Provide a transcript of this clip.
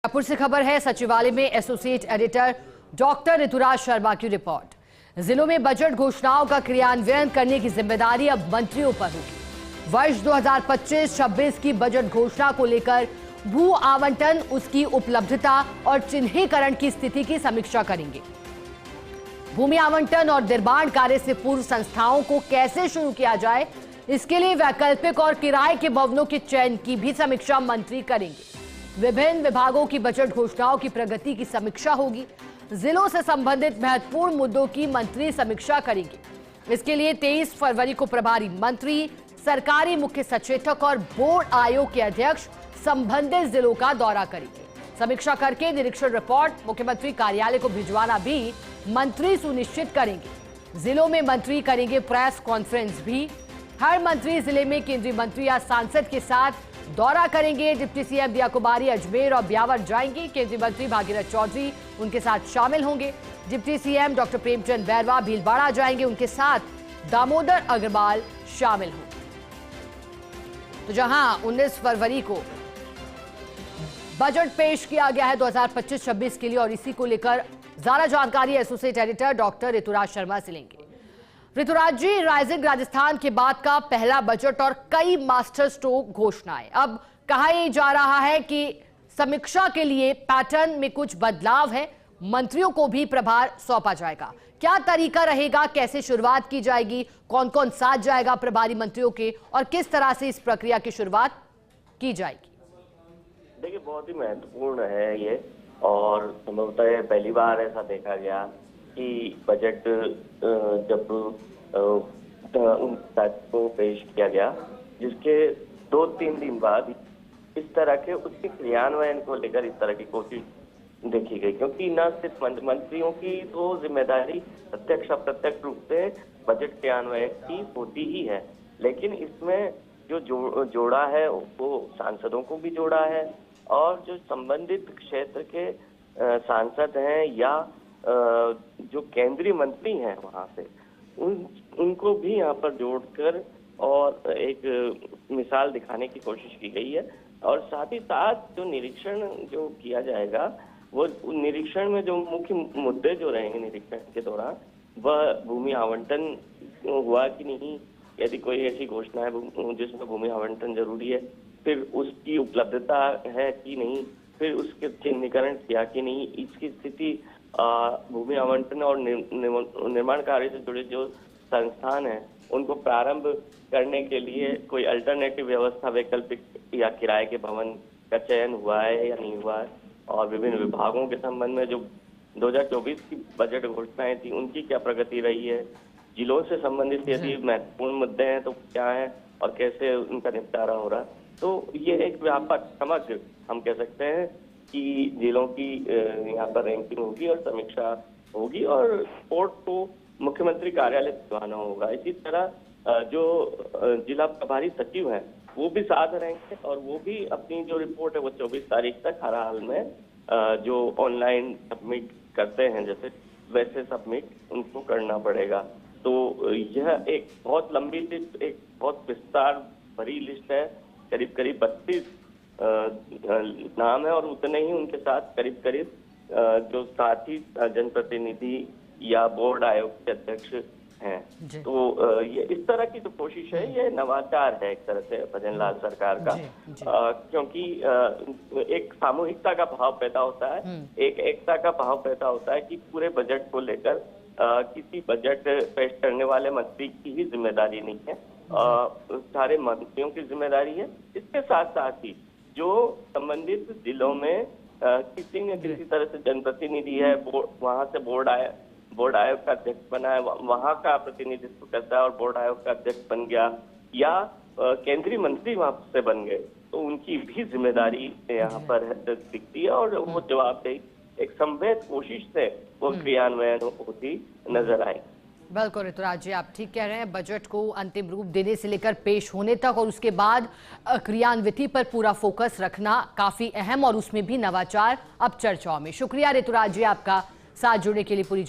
रायपुर से खबर है। सचिवालय में associate editor doctor Rituraj Sharma की रिपोर्ट। जिलों में बजट घोषणाओं का क्रियान्वयन करने की जिम्मेदारी अब मंत्रियों पर होगी। वर्ष 2025-26 की बजट घोषणा को लेकर भू आवंटन, उसकी उपलब्धता और चिन्हीकरण की स्थिति की समीक्षा करेंगे। भूमि आवंटन और निर्माण कार्य से पूर्व संस्थाओं को कैसे शुरू किया जाए, इसके लिए वैकल्पिक और किराए के भवनों के चयन की भी समीक्षा मंत्री करेंगे। विभिन्न विभागों की बजट घोषणाओं की प्रगति की समीक्षा होगी। जिलों से संबंधित महत्वपूर्ण मुद्दों की मंत्री समीक्षा करेंगे। इसके लिए 23 फरवरी को प्रभारी मंत्री, सरकारी मुख्य सचेतक और बोर्ड आयोग के अध्यक्ष संबंधित जिलों का दौरा करेंगे। समीक्षा करके निरीक्षण रिपोर्ट मुख्यमंत्री कार्यालय को भिजवाना भी मंत्री सुनिश्चित करेंगे। जिलों में मंत्री करेंगे प्रेस कॉन्फ्रेंस भी। हर मंत्री जिले में केंद्रीय मंत्री या सांसद के साथ दौरा करेंगे। डिप्टी सीएम दिया कुमारी अजमेर और ब्यावर जाएंगे। केंद्रीय मंत्री भागीरथ चौधरी उनके साथ शामिल होंगे। Deputy CM doctor Premchand Bairwa Bhilwara जाएंगे, उनके साथ दामोदर अग्रवाल शामिल होंगे। तो जहां 19 फरवरी को बजट पेश किया गया है 2025-26 के लिए, और इसी को लेकर ज्यादा जानकारी associate editor doctor Rituraj Sharma से लेंगे। ऋतुराज जी, राइजिंग राजस्थान के बाद का पहला बजट और कई मास्टर स्ट्रोक घोषणाएं। अब कहा जा रहा है कि समीक्षा के लिए पैटर्न में कुछ बदलाव है, मंत्रियों को भी प्रभार सौंपा जाएगा। क्या तरीका रहेगा, कैसे शुरुआत की जाएगी, कौन कौन साथ जाएगा प्रभारी मंत्रियों के, और किस तरह से इस प्रक्रिया की शुरुआत की जाएगी? देखिए, बहुत ही महत्वपूर्ण है ये, और संभवतः पहली बार ऐसा देखा गया कि बजट जब को पेश किया गया, जिसके 2-3 दिन बाद इस तरह के उसके क्रियान्वयन को लेकर इस तरह की कोशिश देखी गई। क्योंकि न सिर्फ मंत्रियों की तो जिम्मेदारी प्रत्यक्ष अप्रत्यक्ष रूप से बजट क्रियान्वयन की होती ही है, लेकिन इसमें जो जोड़ा है वो सांसदों को भी जोड़ा है, और जो संबंधित क्षेत्र के सांसद हैं या जो केंद्रीय मंत्री हैं वहां से उनको भी यहाँ पर जोड़कर और एक मिसाल दिखाने की कोशिश की गई है। और साथ ही साथ जो निरीक्षण जो किया जाएगा, वो निरीक्षण में जो मुख्य मुद्दे जो रहेंगे निरीक्षण के दौरान, वह भूमि आवंटन हुआ कि नहीं, यदि कोई ऐसी घोषणा है जिसमें भूमि आवंटन जरूरी है, फिर उसकी उपलब्धता है कि नहीं, फिर उसके चिन्हीकरण किया कि नहीं, इसकी स्थिति, भूमि आवंटन और निर्माण कार्य से जुड़े जो संस्थान हैं उनको प्रारंभ करने के लिए कोई अल्टरनेटिव व्यवस्था, वैकल्पिक या किराए के भवन का चयन हुआ है या नहीं हुआ है, और विभिन्न विभागों के संबंध में जो 2024 की बजट घोषणाएं थी उनकी क्या प्रगति रही है, जिलों से संबंधित यदि महत्वपूर्ण मुद्दे हैं तो क्या है और कैसे उनका निपटारा हो रहा है। तो ये एक व्यापक समग्र हम कह सकते हैं कि जिलों की यहाँ पर रैंकिंग होगी और समीक्षा होगी, और रिपोर्ट को मुख्यमंत्री कार्यालय भिजवाना होगा। इसी तरह जो जिला प्रभारी सचिव हैं वो भी साथ रहेंगे, और वो भी अपनी जो रिपोर्ट है वो 24 तारीख तक हर हाल में जो ऑनलाइन सबमिट करते हैं जैसे वैसे सबमिट उनको करना पड़ेगा। तो यह एक बहुत लंबी लिस्ट, एक बहुत विस्तार भरी लिस्ट है। करीब 32 नाम है, और उतने ही उनके साथ करीब जो साथी जनप्रतिनिधि या बोर्ड आयोग के अध्यक्ष हैं। तो ये इस तरह की जो कोशिश है ये नवाचार है एक तरह से भजनलाल सरकार का, क्योंकि एक सामूहिकता का भाव पैदा होता है, एक एकता का भाव पैदा होता है कि पूरे बजट को लेकर किसी बजट पेश करने वाले मंत्री की ही जिम्मेदारी नहीं है, सारे मंत्रियों की जिम्मेदारी है। इसके साथ साथ ही जो संबंधित जिलों में किसी न किसी तरह से जनप्रतिनिधि है, वहां से बोर्ड आयोग का अध्यक्ष बना है, वहां का प्रतिनिधित्व करता है और बोर्ड आयोग का अध्यक्ष बन गया, या केंद्रीय मंत्री वहां से बन गए, तो उनकी भी जिम्मेदारी यहाँ पर दिखती है, और वो जवाबदेही एक संवेद कोशिश से वो क्रियान्वयन होती नजर आए। बिल्कुल ऋतुराज जी, आप ठीक कह रहे हैं। बजट को अंतिम रूप देने से लेकर पेश होने तक और उसके बाद क्रियान्विति पर पूरा फोकस रखना काफी अहम, और उसमें भी नवाचार अब चर्चाओं में। शुक्रिया ऋतुराज जी आपका साथ जुड़ने के लिए। पूरी